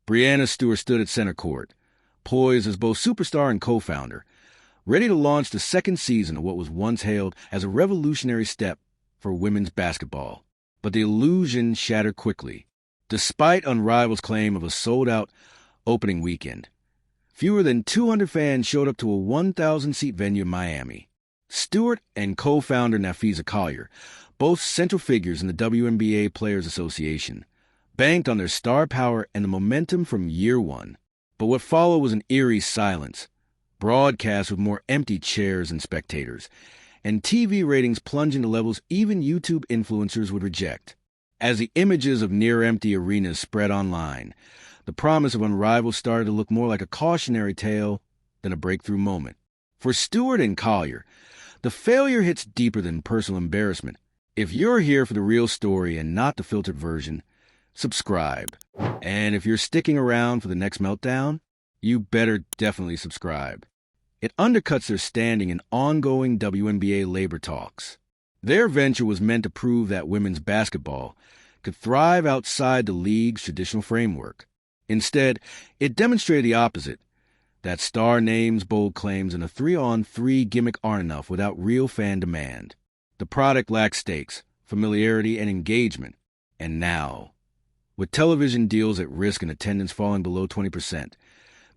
Breanna Stewart stood at center court, poised as both superstar and co-founder, ready to launch the second season of what was once hailed as a revolutionary step for women's basketball. But the illusion shattered quickly. Despite Unrivaled's claim of a sold-out opening weekend, fewer than 200 fans showed up to a 1,000-seat venue in Miami. Stewart and co-founder Nafisa Collier, both central figures in the WNBA Players Association, banked on their star power and the momentum from year one. But what followed was an eerie silence, broadcast with more empty chairs and spectators, and TV ratings plunging to levels even YouTube influencers would reject. As the images of near-empty arenas spread online, the promise of Unrivaled started to look more like a cautionary tale than a breakthrough moment. For Stewart and Collier, the failure hits deeper than personal embarrassment. If you're here for the real story and not the filtered version, subscribe. And if you're sticking around for the next meltdown, you better definitely subscribe. It undercuts their standing in ongoing WNBA labor talks. Their venture was meant to prove that women's basketball could thrive outside the league's traditional framework. Instead, it demonstrated the opposite, that star names, bold claims, and a 3-on-3 gimmick aren't enough without real fan demand. The product lacks stakes, familiarity, and engagement. And now, with television deals at risk and attendance falling below 20%,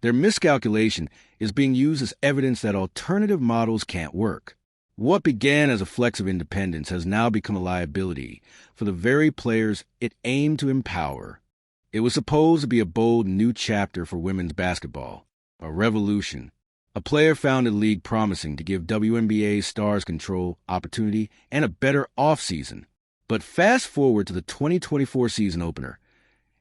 their miscalculation is being used as evidence that alternative models can't work. What began as a flex of independence has now become a liability for the very players it aimed to empower. It was supposed to be a bold new chapter for women's basketball, a revolution, a player-founded league promising to give WNBA stars control, opportunity, and a better offseason. But fast forward to the 2024 season opener,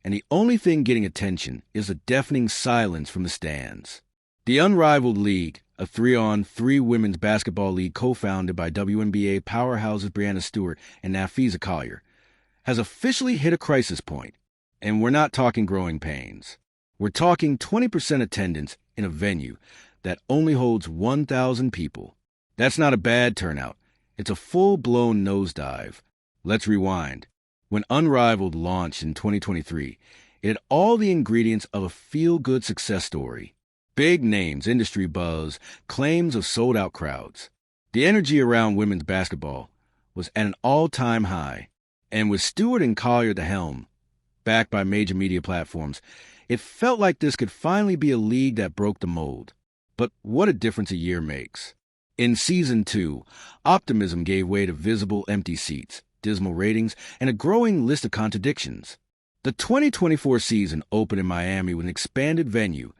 and the only thing getting attention is a deafening silence from the stands. The Unrivaled League, a 3-on-3 women's basketball league co-founded by WNBA powerhouses Breanna Stewart and Nafisa Collier, has officially hit a crisis point. And we're not talking growing pains. We're talking 20% attendance in a venue that only holds 1,000 people. That's not a bad turnout. It's a full-blown nosedive. Let's rewind. When Unrivaled launched in 2023, it had all the ingredients of a feel-good success story. Big names, industry buzz, claims of sold-out crowds. The energy around women's basketball was at an all-time high. And with Stewart and Collier at the helm, backed by major media platforms, it felt like this could finally be a league that broke the mold. But what a difference a year makes. In Season 2, optimism gave way to visible empty seats, dismal ratings, and a growing list of contradictions. The 2024 season opened in Miami with an expanded venue,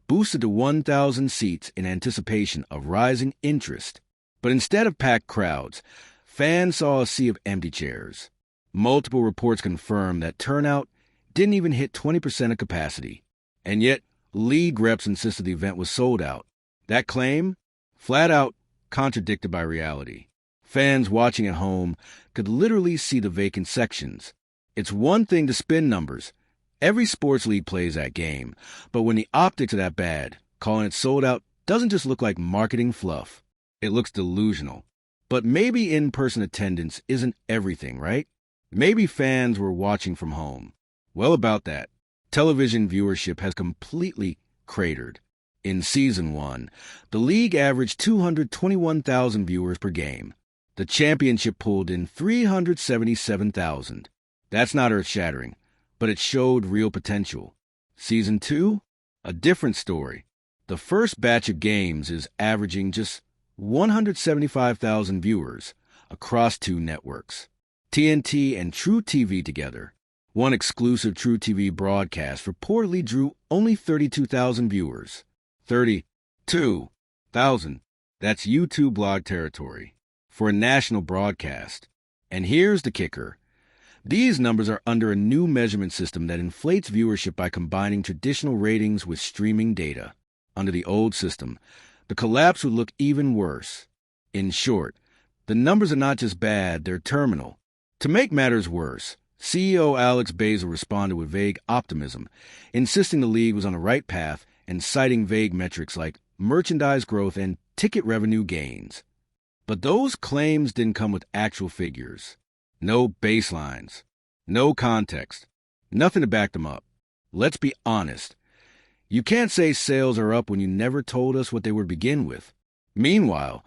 boosted to 1,000 seats in anticipation of rising interest. But instead of packed crowds, fans saw a sea of empty chairs. Multiple reports confirmed that turnout didn't even hit 20% of capacity. And yet, league reps insisted the event was sold out. That claim, flat out contradicted by reality. Fans watching at home could literally see the vacant sections. It's one thing to spin numbers. Every sports league plays that game. But when the optics are that bad, calling it sold out doesn't just look like marketing fluff. It looks delusional. But maybe in-person attendance isn't everything, right? Maybe fans were watching from home. Well, about that, television viewership has completely cratered. In Season 1, the league averaged 221,000 viewers per game. The championship pulled in 377,000. That's not earth-shattering, but it showed real potential. Season 2? A different story. The first batch of games is averaging just 175,000 viewers across 2 networks, TNT and True TV together. One exclusive True TV broadcast reportedly drew only 32,000 viewers. 32,000. That's YouTube blog territory for a national broadcast. And here's the kicker. These numbers are under a new measurement system that inflates viewership by combining traditional ratings with streaming data. Under the old system, the collapse would look even worse. In short, the numbers are not just bad, they're terminal. To make matters worse, CEO Alex Basil responded with vague optimism, insisting the league was on the right path and citing vague metrics like merchandise growth and ticket revenue gains. But those claims didn't come with actual figures. No baselines. No context. Nothing to back them up. Let's be honest. You can't say sales are up when you never told us what they would begin with. Meanwhile,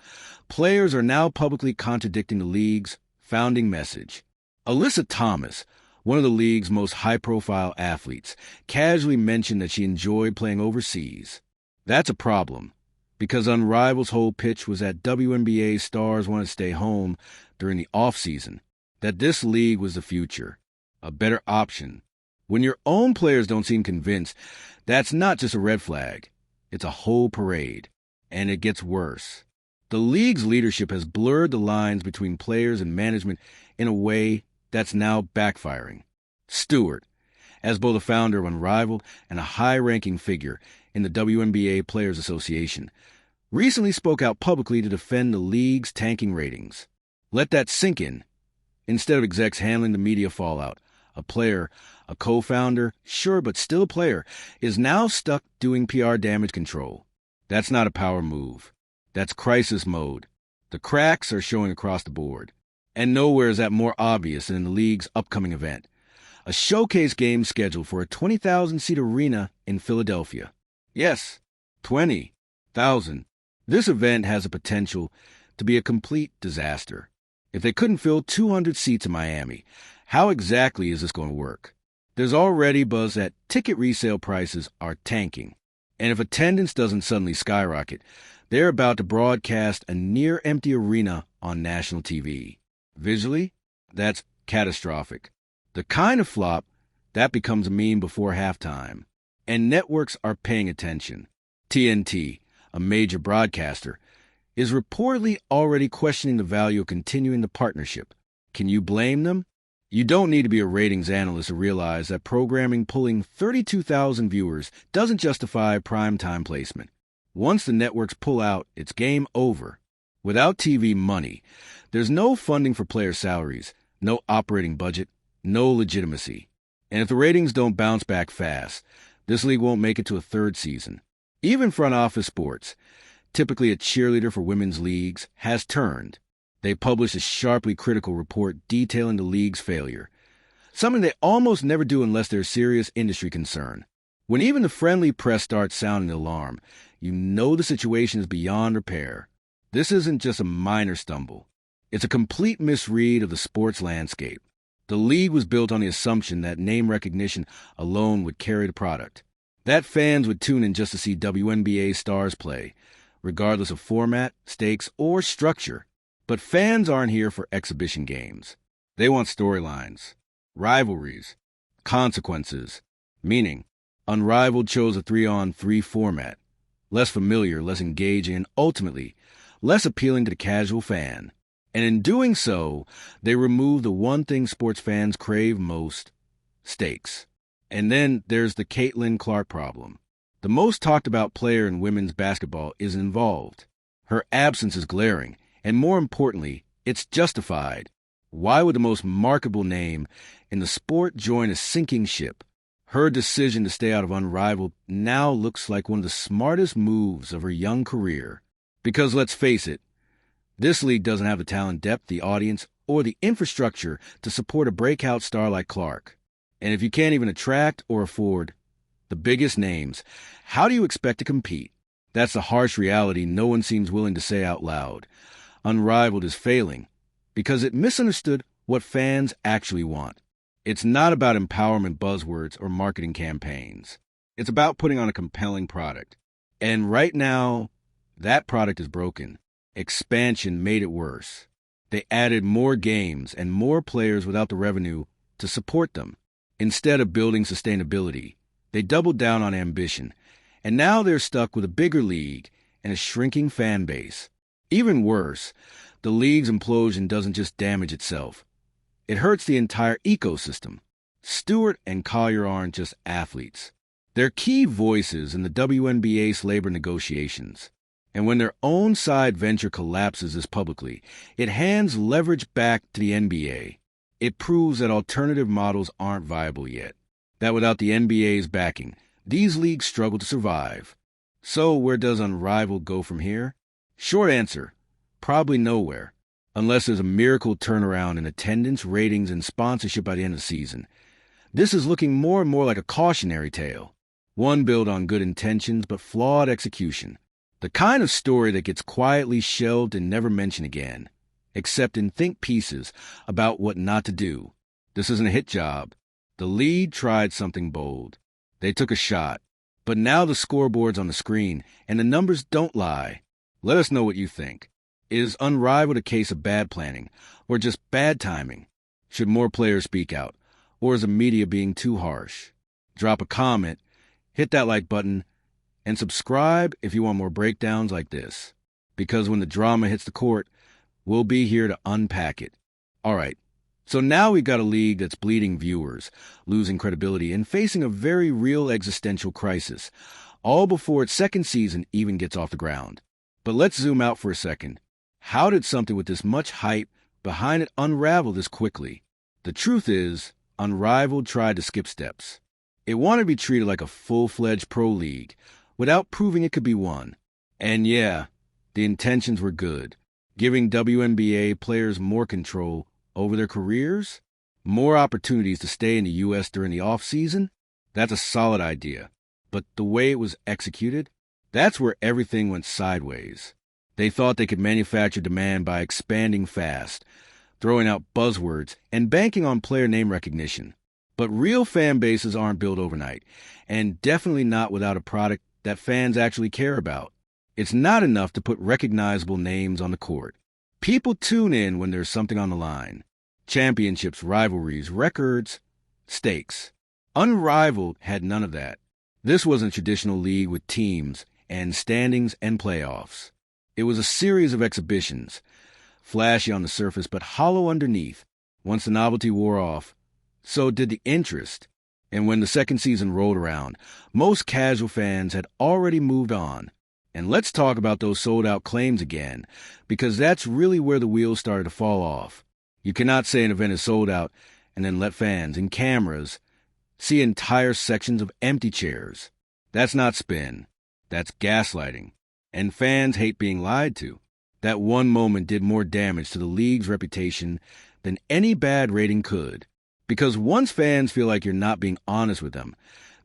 players are now publicly contradicting the league's founding message. Alyssa Thomas, one of the league's most high-profile athletes, casually mentioned that she enjoyed playing overseas. That's a problem, because Unrivaled's whole pitch was that WNBA stars want to stay home during the off-season, that this league was the future, a better option. When your own players don't seem convinced, that's not just a red flag. It's a whole parade. And it gets worse. The league's leadership has blurred the lines between players and management in a way that's now backfiring. Stewart, as both a founder of Unrivaled and a high-ranking figure in the WNBA Players Association, recently spoke out publicly to defend the league's tanking ratings. Let that sink in. Instead of execs handling the media fallout, a player, a co-founder, sure but still a player, is now stuck doing PR damage control. That's not a power move. That's crisis mode. The cracks are showing across the board. And nowhere is that more obvious than in the league's upcoming event, a showcase game scheduled for a 20,000-seat arena in Philadelphia. Yes, 20,000. This event has the potential to be a complete disaster. If they couldn't fill 200 seats in Miami, how exactly is this going to work? There's already buzz that ticket resale prices are tanking. And if attendance doesn't suddenly skyrocket, they're about to broadcast a near-empty arena on national TV. Visually, that's catastrophic. The kind of flop that becomes a meme before halftime. And networks are paying attention. TNT, a major broadcaster, is reportedly already questioning the value of continuing the partnership. Can you blame them? You don't need to be a ratings analyst to realize that programming pulling 32,000 viewers doesn't justify primetime placement. Once the networks pull out, it's game over. Without TV money, there's no funding for player salaries, no operating budget, no legitimacy. And if the ratings don't bounce back fast, this league won't make it to a third season. Even front office sports, typically a cheerleader for women's leagues, has turned. They published a sharply critical report detailing the league's failure, something they almost never do unless there's serious industry concern. When even the friendly press starts sounding the alarm, you know the situation is beyond repair. This isn't just a minor stumble. It's a complete misread of the sports landscape. The league was built on the assumption that name recognition alone would carry the product, that fans would tune in just to see WNBA stars play, regardless of format, stakes, or structure. But fans aren't here for exhibition games. They want storylines, rivalries, consequences, meaning Unrivaled chose a 3-on-3 format, less familiar, less engaging, and ultimately less appealing to the casual fan. And in doing so, they remove the one thing sports fans crave most, stakes. And then there's the Caitlin Clark problem. The most talked about player in women's basketball is involved. Her absence is glaring, and more importantly, it's justified. Why would the most marketable name in the sport join a sinking ship? Her decision to stay out of Unrivaled now looks like one of the smartest moves of her young career. Because let's face it, this league doesn't have the talent depth, the audience, or the infrastructure to support a breakout star like Clark. And if you can't even attract or afford the biggest names, how do you expect to compete? That's the harsh reality no one seems willing to say out loud. Unrivaled is failing because it misunderstood what fans actually want. It's not about empowerment buzzwords or marketing campaigns. It's about putting on a compelling product. And right now, that product is broken. Expansion made it worse. They added more games and more players without the revenue to support them. Instead of building sustainability, they doubled down on ambition. And now they're stuck with a bigger league and a shrinking fan base. Even worse, the league's implosion doesn't just damage itself. It hurts the entire ecosystem. Stewart and Collier aren't just athletes. They're key voices in the WNBA's labor negotiations. And when their own side venture collapses this publicly, it hands leverage back to the NBA. It proves that alternative models aren't viable yet. That without the NBA's backing, these leagues struggle to survive. So where does Unrivaled go from here? Short answer, probably nowhere. Unless there's a miracle turnaround in attendance, ratings, and sponsorship by the end of the season. This is looking more and more like a cautionary tale, one built on good intentions but flawed execution. The kind of story that gets quietly shelved and never mentioned again, except in think pieces about what not to do. This isn't a hit job. The lead tried something bold. They took a shot. But now the scoreboard's on the screen, and the numbers don't lie. Let us know what you think. Is Unrivaled a case of bad planning, or just bad timing? Should more players speak out, or is the media being too harsh? Drop a comment, hit that like button, and subscribe if you want more breakdowns like this. Because when the drama hits the court, we'll be here to unpack it. All right, so now we've got a league that's bleeding viewers, losing credibility, and facing a very real existential crisis, all before its second season even gets off the ground. But let's zoom out for a second. How did something with this much hype behind it unravel this quickly? The truth is, Unrivaled tried to skip steps. It wanted to be treated like a full-fledged pro league, without proving it could be won. And yeah, the intentions were good, giving WNBA players more control over their careers, more opportunities to stay in the U.S. during the off-season. That's a solid idea. But the way it was executed, that's where everything went sideways. They thought they could manufacture demand by expanding fast, throwing out buzzwords, and banking on player name recognition. But real fan bases aren't built overnight, and definitely not without a product that fans actually care about. It's not enough to put recognizable names on the court. People tune in when there's something on the line. Championships, rivalries, records, stakes. Unrivaled had none of that. This wasn't a traditional league with teams and standings and playoffs. It was a series of exhibitions, flashy on the surface but hollow underneath. Once the novelty wore off, so did the interest. And when the second season rolled around, most casual fans had already moved on. And let's talk about those sold-out claims again, because that's really where the wheels started to fall off. You cannot say an event is sold out and then let fans and cameras see entire sections of empty chairs. That's not spin. That's gaslighting. And fans hate being lied to. That one moment did more damage to the league's reputation than any bad rating could. Because once fans feel like you're not being honest with them,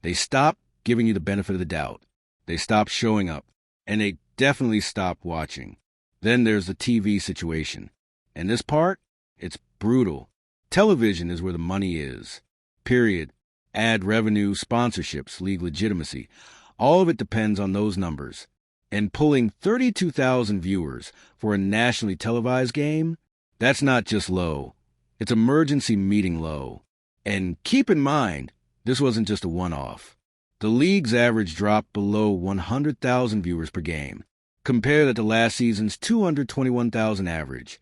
they stop giving you the benefit of the doubt. They stop showing up. And they definitely stop watching. Then there's the TV situation. And this part, it's brutal. Television is where the money is. Period. Ad revenue, sponsorships, league legitimacy. All of it depends on those numbers. And pulling 32,000 viewers for a nationally televised game, that's not just low. It's emergency meeting low. And keep in mind, this wasn't just a one-off. The league's average dropped below 100,000 viewers per game. Compare that to last season's 221,000 average.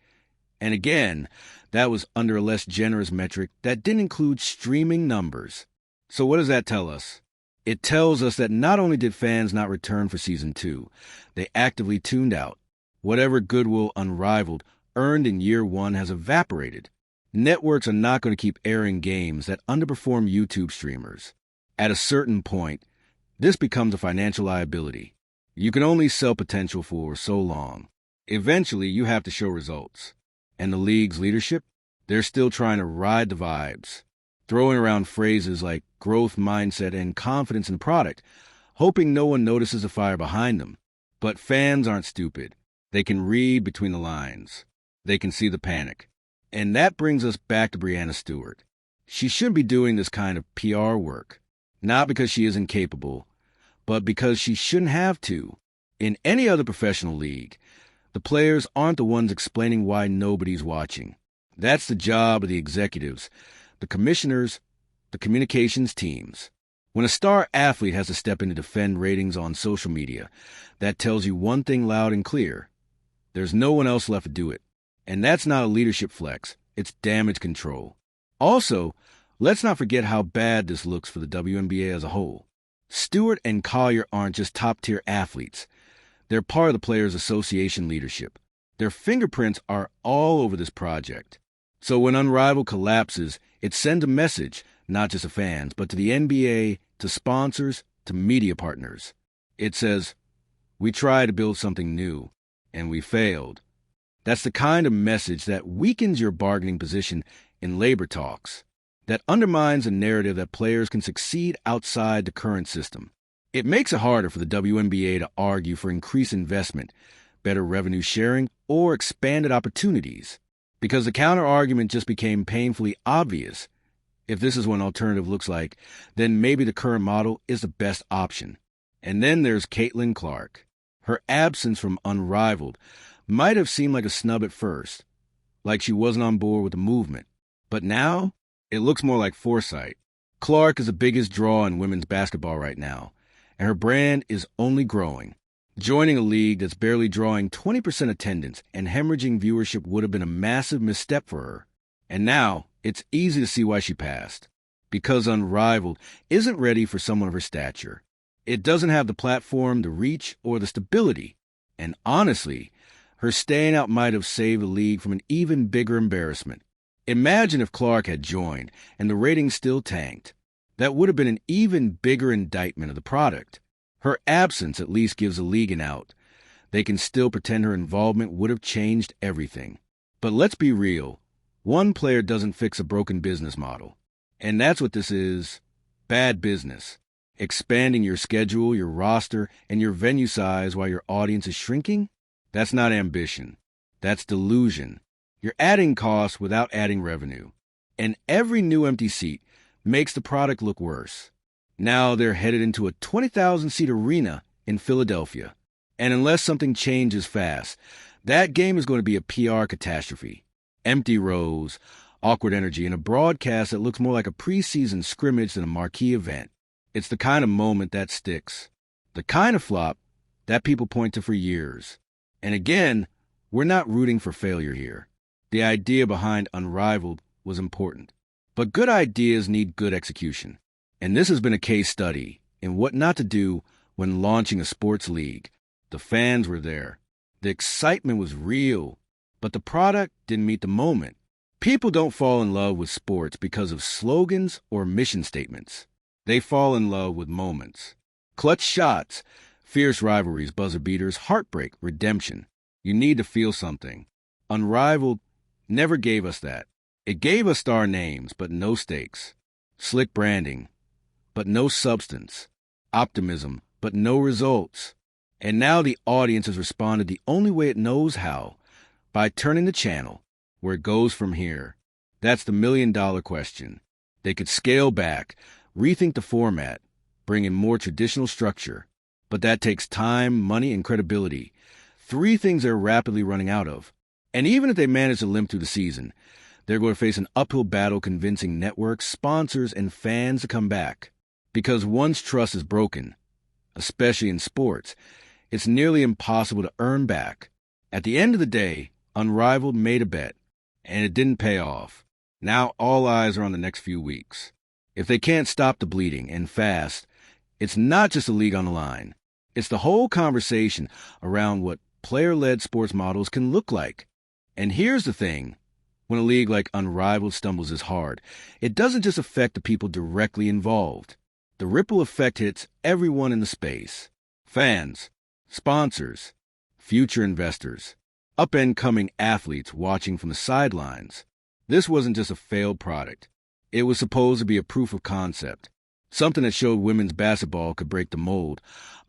And again, that was under a less generous metric that didn't include streaming numbers. So what does that tell us? It tells us that not only did fans not return for Season 2, they actively tuned out. Whatever goodwill Unrivaled earned in Year 1 has evaporated. Networks are not going to keep airing games that underperform YouTube streamers. At a certain point, this becomes a financial liability. You can only sell potential for so long. Eventually, you have to show results. And the league's leadership? They're still trying to ride the vibes, throwing around phrases like growth mindset and confidence in product, hoping no one notices the fire behind them. But fans aren't stupid. They can read between the lines. They can see the panic. And that brings us back to Breanna Stewart. She shouldn't be doing this kind of PR work. Not because she isn't capable, but because she shouldn't have to. In any other professional league, the players aren't the ones explaining why nobody's watching. That's the job of the executives, the commissioners, the communications teams. When a star athlete has to step in to defend ratings on social media, that tells you one thing loud and clear. There's no one else left to do it. And that's not a leadership flex. It's damage control. Also, let's not forget how bad this looks for the WNBA as a whole. Stewart and Collier aren't just top-tier athletes. They're part of the Players Association leadership. Their fingerprints are all over this project. So when Unrivaled collapses, it sends a message, not just to fans, but to the NBA, to sponsors, to media partners. It says, we tried to build something new, and we failed. That's the kind of message that weakens your bargaining position in labor talks. that undermines a narrative that players can succeed outside the current system. It makes it harder for the WNBA to argue for increased investment, better revenue sharing, or expanded opportunities, because the counter-argument just became painfully obvious. If this is what an alternative looks like, then maybe the current model is the best option. And then there's Caitlin Clark. Her absence from Unrivaled might have seemed like a snub at first, like she wasn't on board with the movement. But now, it looks more like foresight. Clark is the biggest draw in women's basketball right now, and her brand is only growing. Joining a league that's barely drawing 20% attendance and hemorrhaging viewership would have been a massive misstep for her. And now, it's easy to see why she passed. Because Unrivaled isn't ready for someone of her stature. It doesn't have the platform, the reach, or the stability. And honestly, her staying out might have saved the league from an even bigger embarrassment. Imagine if Clark had joined and the ratings still tanked. That would have been an even bigger indictment of the product. Her absence at least gives the league an out. They can still pretend her involvement would have changed everything. But let's be real. One player doesn't fix a broken business model. And that's what this is. Bad business. Expanding your schedule, your roster, and your venue size while your audience is shrinking? That's not ambition. That's delusion. You're adding costs without adding revenue. And every new empty seat makes the product look worse. Now they're headed into a 20,000-seat arena in Philadelphia. And unless something changes fast, that game is going to be a PR catastrophe. Empty rows, awkward energy, and a broadcast that looks more like a preseason scrimmage than a marquee event. It's the kind of moment that sticks. The kind of flop that people point to for years. And again, we're not rooting for failure here. The idea behind Unrivaled was important. But good ideas need good execution. And this has been a case study in what not to do when launching a sports league. The fans were there. The excitement was real. But the product didn't meet the moment. People don't fall in love with sports because of slogans or mission statements. They fall in love with moments. Clutch shots, fierce rivalries, buzzer beaters, heartbreak, redemption. You need to feel something. Unrivaled never gave us that. It gave us star names, but no stakes. Slick branding, but no substance. Optimism, but no results. And now the audience has responded the only way it knows how, by turning the channel. Where it goes from here. That's the million-dollar question. They could scale back, rethink the format, bring in more traditional structure. But that takes time, money, and credibility. 3 things they're rapidly running out of. And even if they manage to limp through the season, they're going to face an uphill battle convincing networks, sponsors, and fans to come back. Because once trust is broken, especially in sports, it's nearly impossible to earn back. At the end of the day, Unrivaled made a bet, and it didn't pay off. Now all eyes are on the next few weeks. If they can't stop the bleeding, and fast, it's not just a league on the line. It's the whole conversation around what player-led sports models can look like. And here's the thing. When a league like Unrivaled stumbles this hard, it doesn't just affect the people directly involved. The ripple effect hits everyone in the space. Fans, sponsors, future investors, up-and-coming athletes watching from the sidelines. This wasn't just a failed product. It was supposed to be a proof of concept, something that showed women's basketball could break the mold,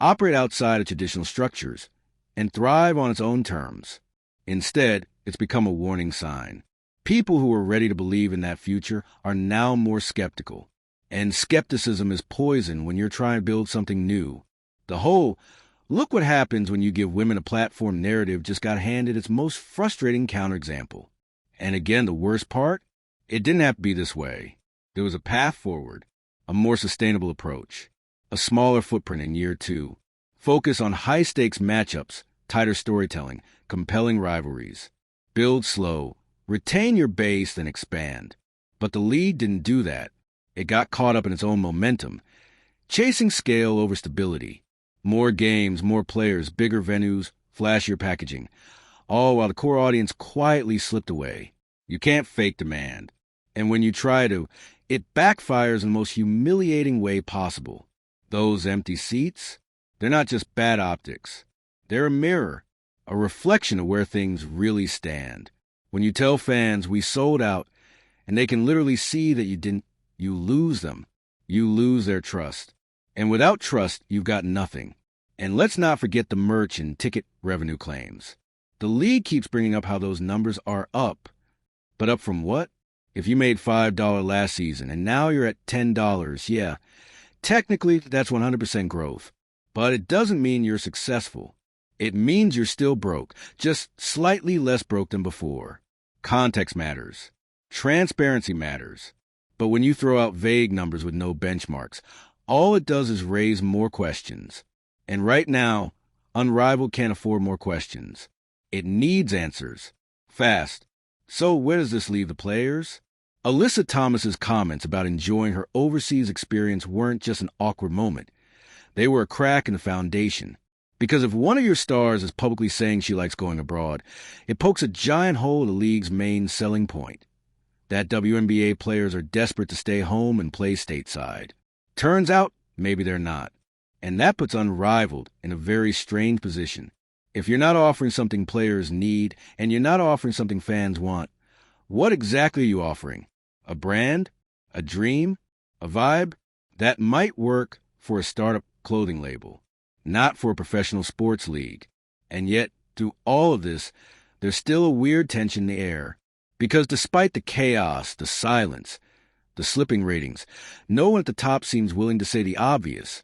operate outside of traditional structures, and thrive on its own terms. Instead, it's become a warning sign. People who were ready to believe in that future are now more skeptical. And skepticism is poison when you're trying to build something new. The whole, look what happens when you give women a platform narrative just got handed its most frustrating counterexample. And again, the worst part? It didn't have to be this way. There was a path forward, a more sustainable approach, a smaller footprint in year 2. Focus on high-stakes matchups, tighter storytelling, compelling rivalries. Build slow, retain your base, then expand. But the league didn't do that. It got caught up in its own momentum, chasing scale over stability. More games, more players, bigger venues, flashier packaging, all while the core audience quietly slipped away. You can't fake demand. And when you try to, it backfires in the most humiliating way possible. Those empty seats, they're not just bad optics. They're a mirror, a reflection of where things really stand. When you tell fans we sold out and they can literally see that you lose them. You lose their trust. And without trust, you've got nothing. And let's not forget the merch and ticket revenue claims. The league keeps bringing up how those numbers are up. But up from what? If you made $5 last season and now you're at $10, yeah, technically that's 100% growth. But it doesn't mean you're successful. It means you're still broke, just slightly less broke than before. Context matters. Transparency matters. But when you throw out vague numbers with no benchmarks, all it does is raise more questions. And right now, Unrivaled can't afford more questions. It needs answers. Fast. So where does this leave the players? Alyssa Thomas's comments about enjoying her overseas experience weren't just an awkward moment. They were a crack in the foundation. Because if one of your stars is publicly saying she likes going abroad, it pokes a giant hole in the league's main selling point. That WNBA players are desperate to stay home and play stateside. Turns out, maybe they're not. And that puts Unrivaled in a very strange position. If you're not offering something players need, and you're not offering something fans want, what exactly are you offering? A brand? A dream? A vibe? That might work for a startup clothing label, not for a professional sports league. And yet, through all of this, there's still a weird tension in the air. Because despite the chaos, the silence, the slipping ratings, no one at the top seems willing to say the obvious.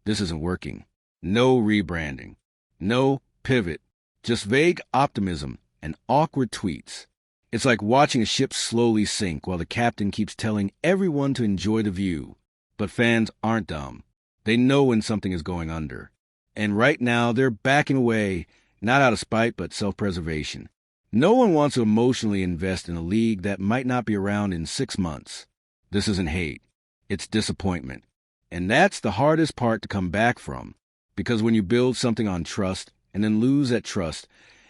This isn't working. No rebranding. No pivot. Just vague optimism and awkward tweets. It's like watching a ship slowly sink while the captain keeps telling everyone to enjoy the view. But fans aren't dumb. They know when something is going under. And right now, they're backing away, not out of spite, but self-preservation. No one wants to emotionally invest in a league that might not be around in 6 months. This isn't hate. It's disappointment. And that's the hardest part to come back from. Because when you build something on trust and then lose that trust,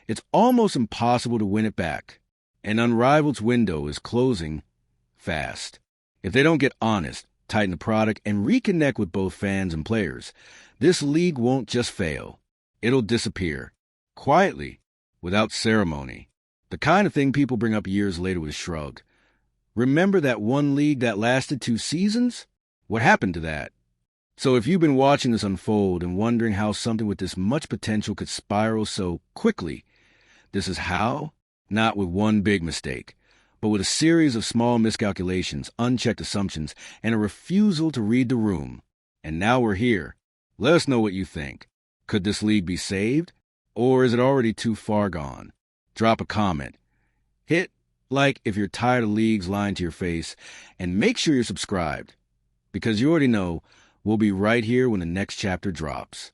it's almost impossible to win it back. And Unrivaled's window is closing fast. If they don't get honest, tighten the product, and reconnect with both fans and players, this league won't just fail. It'll disappear. Quietly, without ceremony. The kind of thing people bring up years later with a shrug. Remember that one league that lasted 2 seasons? What happened to that? So if you've been watching this unfold and wondering how something with this much potential could spiral so quickly, this is how. Not with one big mistake, but with a series of small miscalculations, unchecked assumptions, and a refusal to read the room. And now we're here. Let us know what you think. Could this league be saved? Or is it already too far gone? Drop a comment. Hit like if you're tired of leagues lying to your face, and make sure you're subscribed. Because you already know we'll be right here when the next chapter drops.